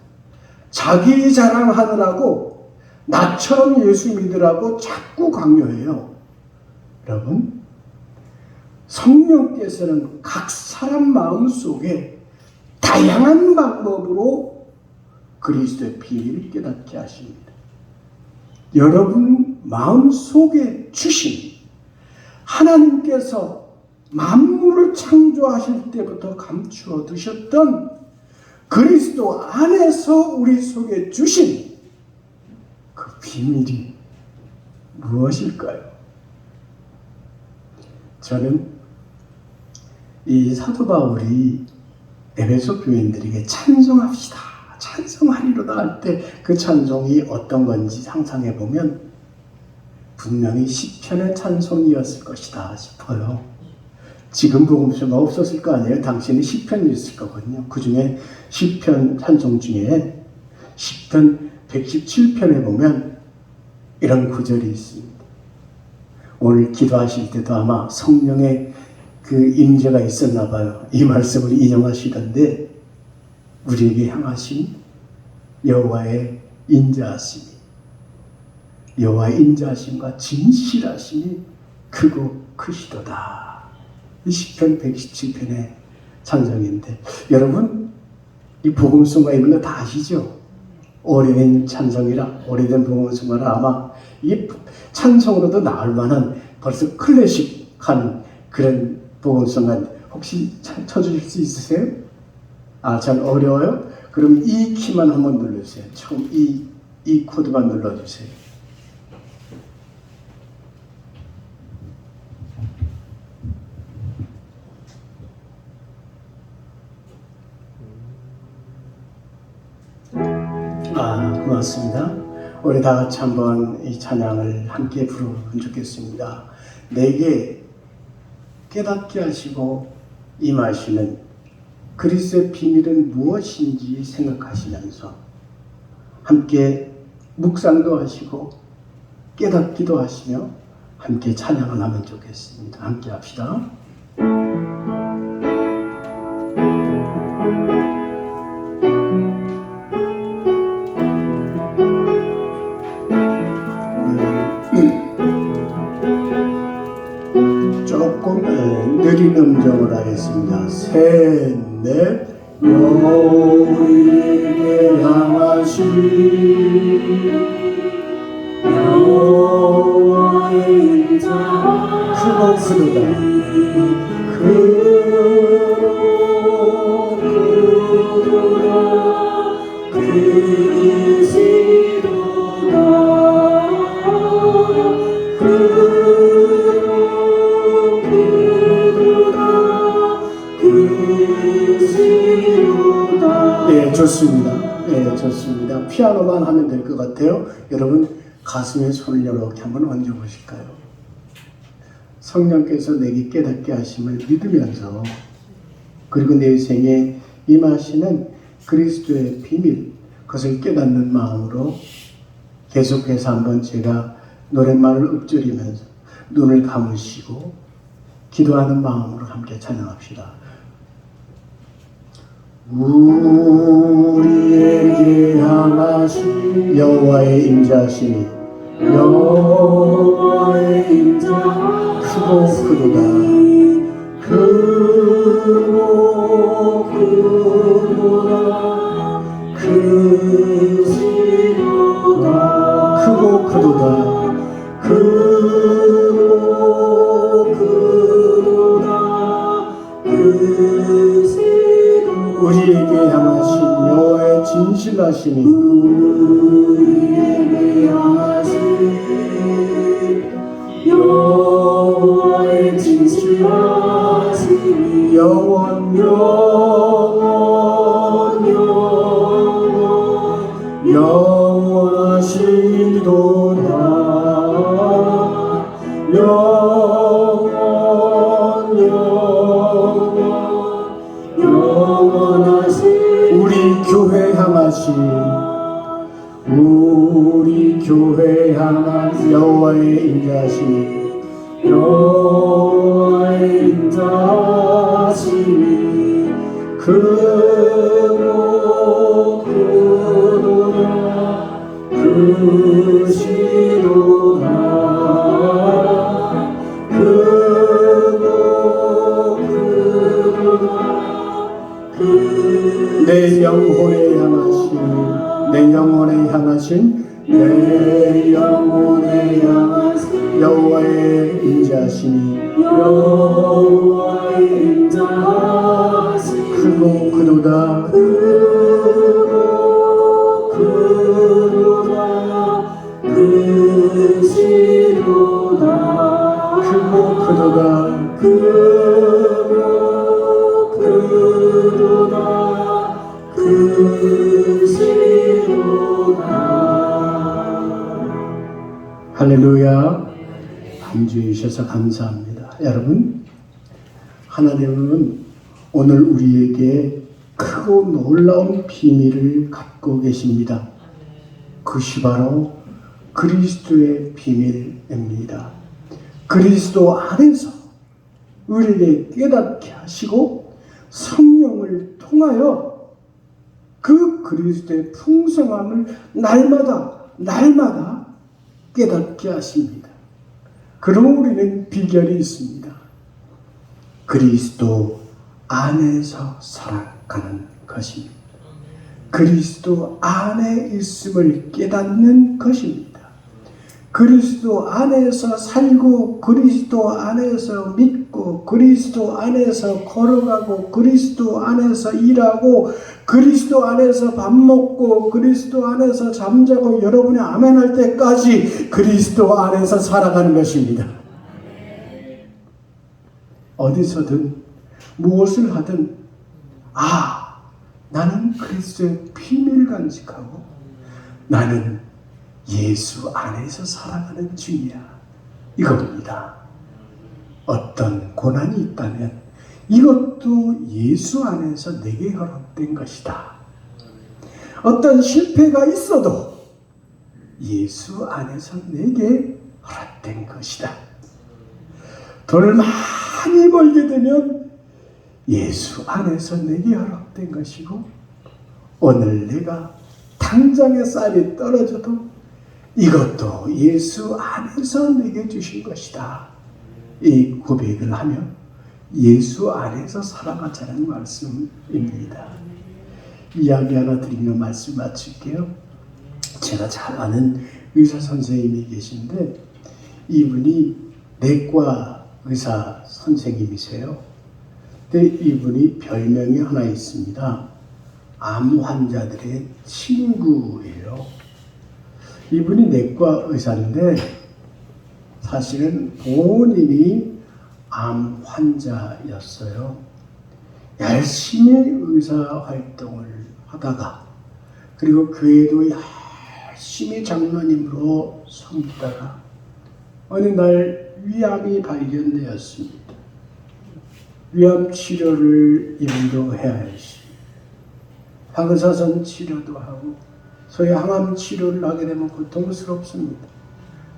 Speaker 3: 자기 자랑하느라고 나처럼 예수 믿으라고 자꾸 강요해요. 여러분, 성령께서는 각 사람 마음속에 다양한 방법으로 그리스도의 비밀을 깨닫게 하십니다. 여러분 마음속에 주신 하나님께서 만물을 창조하실 때부터 감추어 두셨던 그리스도 안에서 우리 속에 주신 그 비밀이 무엇일까요? 저는 이 사도 바울이 에베소 교인들에게 찬송합시다, 찬송하리로다 할 때 그 찬송이 어떤 건지 상상해 보면 분명히 시편의 찬송이었을 것이다 싶어요. 지금 복음서가 없었을 거 아니에요. 당시에는 시편이 있을 거거든요. 그 중에 시편 찬송 중에 시편 117편에 보면 이런 구절이 있습니다. 오늘 기도하실 때도 아마 성령의 그 임재가 있었나 봐요. 이 말씀을 인용하시던데, 우리에게 향하신 여호와의 인자하심이, 여호와의 인자하심과 진실하심이 크고 크시도다. 이 시편 117편의 찬송인데, 여러분 이 복음성가 이런 거 다 아시죠? 오래된 찬송이라, 오래된 복음성가라 아마 이 찬송으로도 나올 만한 벌써 클래식한 그런 복음성가 혹시 쳐주실 수 있으세요? 아, 잘 어려워요? 그럼 이 키만 한번 눌러주세요. 처음 이 코드만 눌러주세요. 아, 고맙습니다. 우리 다 같이 한번 이 찬양을 함께 부르면 좋겠습니다. 내게 깨닫게 하시고 임하시는 그리스도의 비밀은 무엇인지 생각하시면서 함께 묵상도 하시고 깨닫기도 하시며 함께 찬양을 하면 좋겠습니다. 함께 합시다. 조금 느린 음정을 하겠습니다. 셋, 넷. 우리에게 향하신 여호와의 인자 크고 크도다. 네, 좋습니다. 네, 좋습니다. 피아노만 하면 될 것 같아요. 여러분 가슴에 손을 이렇게 한번 얹어 보실까요? 성령께서 내게 깨닫게 하심을 믿으면서, 그리고 내 생에 임하시는 그리스도의 비밀, 그것을 깨닫는 마음으로 계속해서 한번 제가 노랫말을 읊조리면서 눈을 감으시고 기도하는 마음으로 함께 찬양합시다. 우리에게 향하신 여호와의 인자하심이, 여호와의 인자 크고 크도다. 크고 크도다. 크고 크도다. 우리에게 향하신 여호와의 진실하심이, 우리에게 향하신 여호와의 진실하심이 영원 영원하시도다. 우리 교회 향하신, 우리 교회 향한 여호와의 인자하심이, 여호와의 인자하심이 크고 크도다. 영혼에 향하신 내 영혼에 향하신 내 영혼에 향하신 여호와의 임재하시니
Speaker 4: 여호와의 임재하시니
Speaker 3: 크고 크도다
Speaker 4: 크도다 크시도다
Speaker 3: 크고 크도다
Speaker 4: 크도다 크시도다.
Speaker 3: 할렐루야. 함주해 주셔서 감사합니다. 여러분, 하나님은 오늘 우리에게 크고 놀라운 비밀을 갖고 계십니다. 그것이 바로 그리스도의 비밀입니다. 그리스도 안에서 우리에게 깨닫게 하시고 성령을 통하여 그 그리스도의 풍성함을 날마다 깨닫게 하십니다. 그럼 우리는 비결이 있습니다. 그리스도 안에서 살아가는 것입니다. 그리스도 안에 있음을 깨닫는 것입니다. 그리스도 안에서 살고 그리스도 안에서 믿고 그리스도 안에서 걸어가고 그리스도 안에서 일하고 그리스도 안에서 밥 먹고 그리스도 안에서 잠자고 여러분이 아멘할 때까지 그리스도 안에서 살아가는 것입니다. 어디서든 무엇을 하든 나는 그리스도의 비밀을 간직하고 나는 예수 안에서 살아가는 중이야. 이겁니다. 어떤 고난이 있다면 이것도 예수 안에서 내게 허락된 것이다. 어떤 실패가 있어도 예수 안에서 내게 허락된 것이다. 돈을 많이 벌게 되면 예수 안에서 내게 허락된 것이고 오늘 내가 당장에 쌀이 떨어져도 이것도 예수 안에서 내게 주신 것이다. 이 고백을 하면 예수 안에서 살아가자는 말씀입니다. 이야기 하나 드리며 말씀 마칠게요. 제가 잘 아는 의사 선생님이 계신데 이분이 내과 의사 선생님이세요. 근데 이분이 별명이 하나 있습니다. 암 환자들의 친구예요. 이분이 내과 의사인데 사실은 본인이 암 환자였어요. 열심히 의사 활동을 하다가 그리고 교회도 열심히 장로님으로 섬기다가 어느 날 위암이 발견되었습니다. 위암 치료를 인도해야 할시 방사선 치료도 하고 소위 항암 치료를 하게 되면 고통스럽습니다.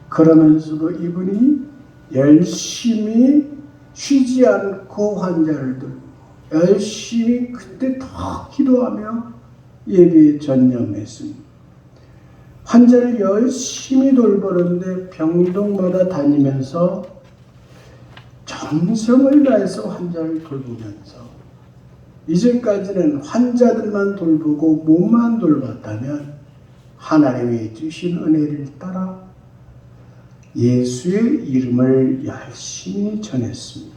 Speaker 3: 그러면서도 이분이 열심히 쉬지 않고 환자를 돌보고 열심히 그때 더 기도하며 예배에 전념했습니다. 환자를 열심히 돌보는데 병동마다 다니면서 정성을 다해서 환자를 돌보면서 이제까지는 환자들만 돌보고 몸만 돌봤다면 하나님이 주신 은혜를 따라 예수의 이름을 열심히 전했습니다.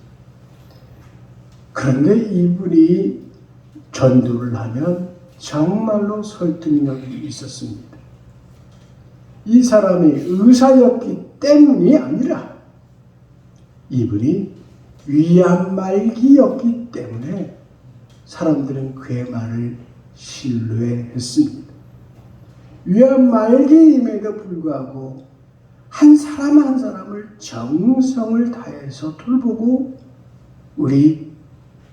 Speaker 3: 그런데 이분이 전도를 하면 정말로 설득력이 있었습니다. 이 사람이 의사였기 때문이 아니라 이분이 위암 말기였기 때문에 사람들은 그의 말을 신뢰했습니다. 위암 말기임에도 불구하고 한 사람 한 사람을 정성을 다해서 돌보고 우리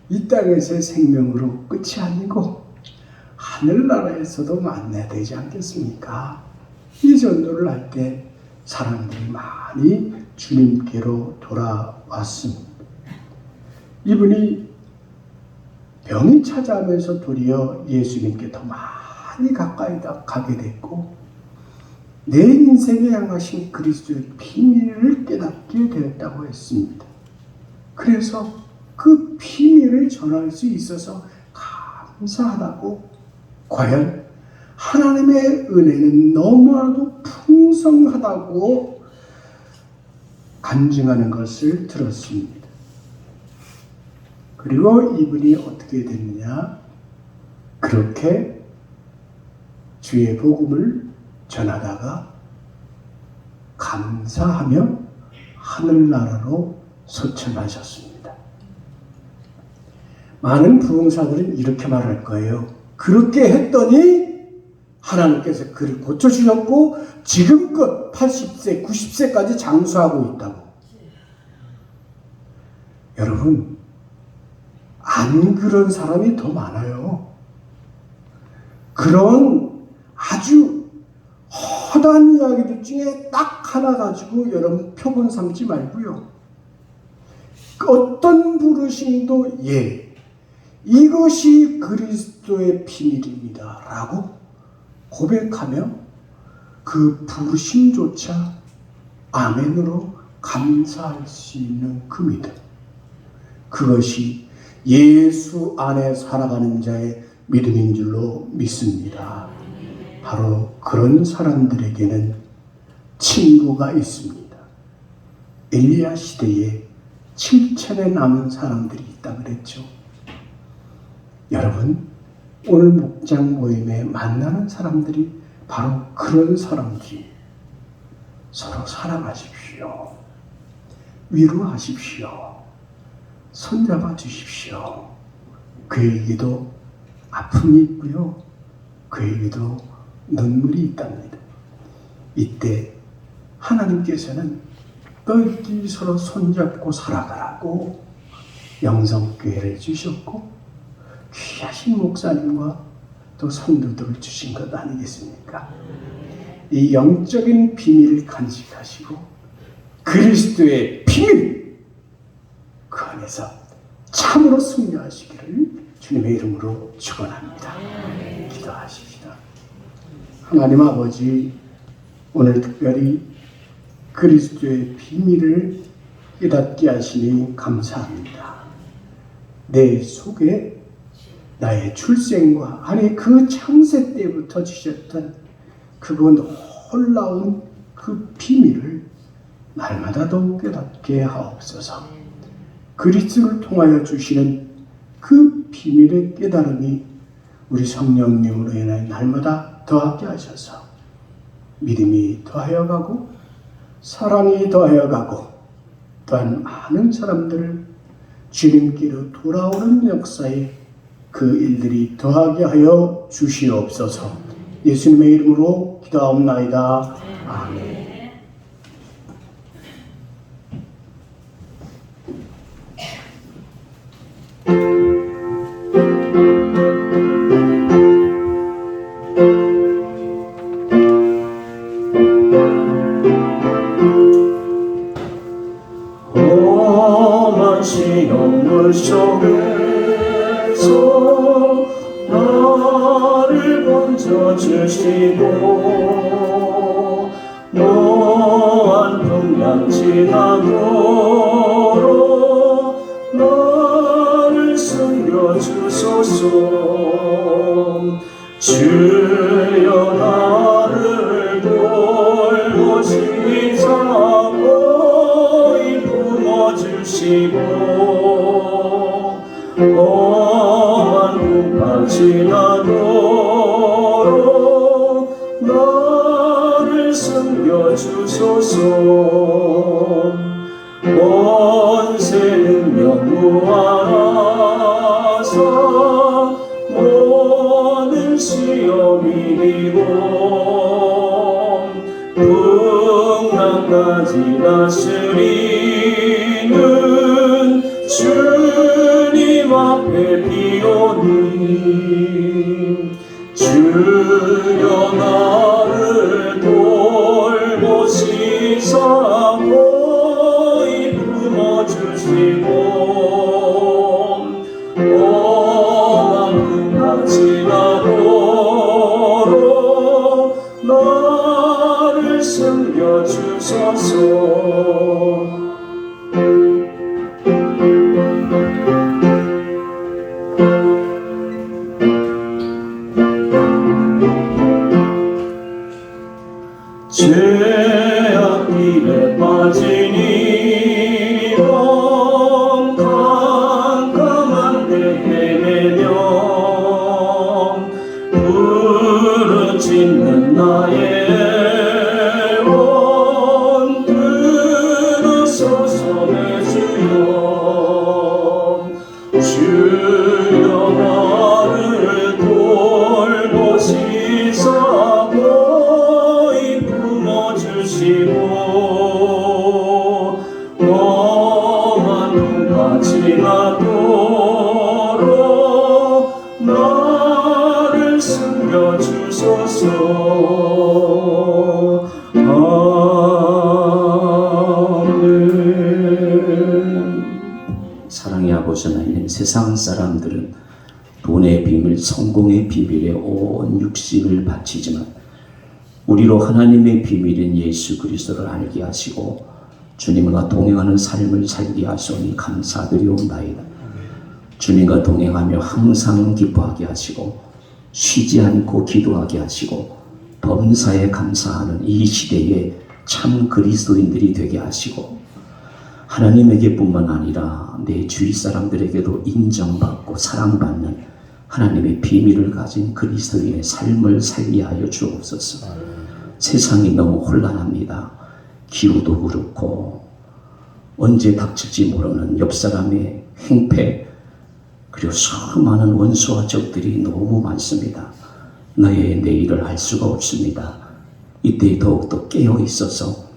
Speaker 3: 이 땅에서의 생명으로 끝이 아니고 하늘나라에서도 만나야 되지 않겠습니까? 이 전도를 할 때 사람들이 많이 주님께로 돌아왔습니다. 이분이 병이 찾아오면서 도리어 예수님께 더 많이 가까이 가게 됐고 내 인생에 향하신 그리스도의 비밀을 깨닫게 되었다고 했습니다. 그래서 그 비밀을 전할 수 있어서 감사하다고 과연 하나님의 은혜는 너무나도 풍성하다고 간증하는 것을 들었습니다. 그리고 이분이 어떻게 됐느냐? 그렇게 주의 복음을 전하다가 감사하며 하늘나라로 소천하셨습니다. 많은 부흥사들은 이렇게 말할 거예요. 그렇게 했더니 하나님께서 그를 고쳐주셨고 지금껏 80세, 90세까지 장수하고 있다고. 여러분, 안 그런 사람이 더 많아요. 그런 아주 허다한 이야기들 중에 딱 하나 가지고 여러분 표본 삼지 말고요. 어떤 부르심도 이것이 그리스도의 비밀입니다 라고 고백하며 그 부르심조차 아멘으로 감사할 수 있는 그 믿음, 그것이 예수 안에 살아가는 자의 믿음인 줄로 믿습니다. 바로 그런 사람들에게는 친구가 있습니다. 엘리야 시대에 7천에 남은 사람들이 있다 그랬죠. 여러분, 오늘 목장 모임에 만나는 사람들이 바로 그런 사람들이. 서로 사랑하십시오. 위로하십시오. 손잡아 주십시오. 그에게도 아픔이 있고요. 그에게도 눈물이 있답니다. 이때 하나님께서는 너희들이 서로 손잡고 살아가라고 영성교회를 주셨고 귀하신 목사님과 또 성도들을 주신 것 아니겠습니까? 이 영적인 비밀을 간직하시고 그리스도의 비밀 그 안에서 참으로 승리하시기를 주님의 이름으로 축원합니다. 기도하십시다. 하나님 아버지, 오늘 특별히 그리스도의 비밀을 깨닫게 하시니 감사합니다. 내 속에 나의 출생과 아니 그 창세 때부터 주셨던 그건 놀라운 그 비밀을 날마다 더욱 깨닫게 하옵소서. 그리스도를 통하여 주시는 그 비밀의 깨달음이 우리 성령님으로 인하여 날마다 더하게 하셔서 믿음이 더하여 가고 사랑이 더하여 가고 또한 많은 사람들을 주님께로 돌아오는 역사에 그 일들이 더하게 하여 주시옵소서. 예수님의 이름으로 기도하옵나이다. 아멘.
Speaker 4: 험한 시험물 속에서 나를 건져주시고 노한 풍랑 지나도록 나를 숨겨주소서. 주여 나를 돌보시사 거의 품어주시고 험한 풍파 지나도록 나를 숨겨주소서. 권세 능력 무한하사 모든 시험 이기고 풍랑까지 다스리는 주님 앞에 비오니 주여 나를 돌보시사 거의 품어주시고 지나도록 나를 숨겨주소서.
Speaker 2: 돈의 비밀, 성공의 비밀에 온 육신을 바치지만 우리로 하나님의 비밀인 예수 그리스도를 알게 하시고 주님과 동행하는 삶을 살게 하시오니 감사드리옵나이다. 주님과 동행하며 항상 기뻐하게 하시고 쉬지 않고 기도하게 하시고 범사에 감사하는 이 시대에 참 그리스도인들이 되게 하시고 하나님에게뿐만 아니라 내 주위 사람들에게도 인정받고 사랑받는 하나님의 비밀을 가진 그리스도인의 삶을 살게 하여 주옵소서. 세상이 너무 혼란합니다. 기후도 그렇고 언제 닥칠지 모르는 옆 사람의 행패 그리고 수많은 원수와 적들이 너무 많습니다. 너의 내일을 알 수가 없습니다. 이때 더욱더 깨어 있어서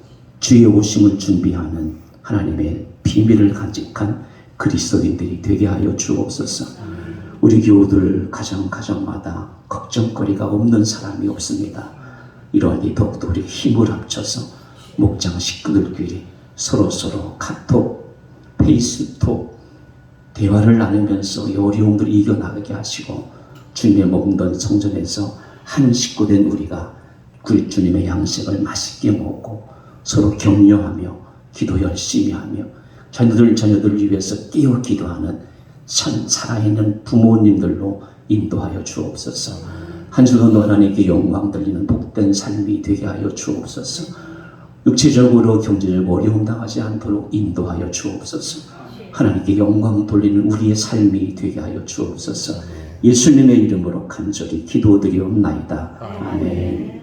Speaker 2: 주의 오심을 준비하는 하나님의 비밀을 간직한 그리스도인들이 되게 하여 주옵소서. 우리 교우들 가정마다 걱정거리가 없는 사람이 없습니다. 이러니 더욱더 우리 힘을 합쳐서 목장 식구들끼리 서로서로 카톡, 페이스톡 대화를 나누면서 이 어려움들을 이겨나가게 하시고 주님의 몸된 성전에서 한 식구된 우리가 주님의 양식을 맛있게 먹고 서로 격려하며 기도 열심히 하며 자녀들 위해서 깨어 기도하는 살아있는 부모님들로 인도하여 주옵소서. 한 주도 하나님께 영광 돌리는 복된 삶이 되게 하여 주옵소서. 육체적으로 경제적으로 어려움 당하지 않도록 인도하여 주옵소서. 하나님께 영광 돌리는 우리의 삶이 되게 하여 주옵소서. 예수님의 이름으로 간절히 기도드리옵나이다. 아멘.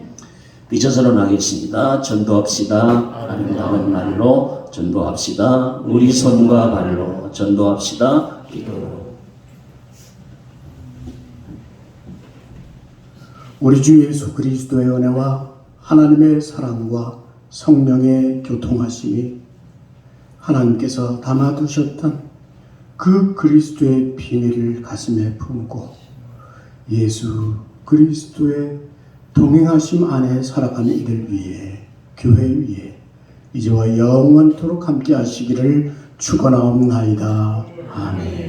Speaker 2: 빚어서는 하겠습니다. 전도합시다. 아름다운 말로 전도합시다. 우리 손과 발로 전도합시다. 기도로.
Speaker 3: 우리 주 예수 그리스도의 은혜와 하나님의 사랑과 성령의 교통하심이 하나님께서 담아두셨던 그 그리스도의 비밀을 가슴에 품고 예수 그리스도의 동행하심 안에 살아가는 이들 위해 교회 위에 이제와 영원토록 함께 하시기를 축원하옵나이다. 아멘.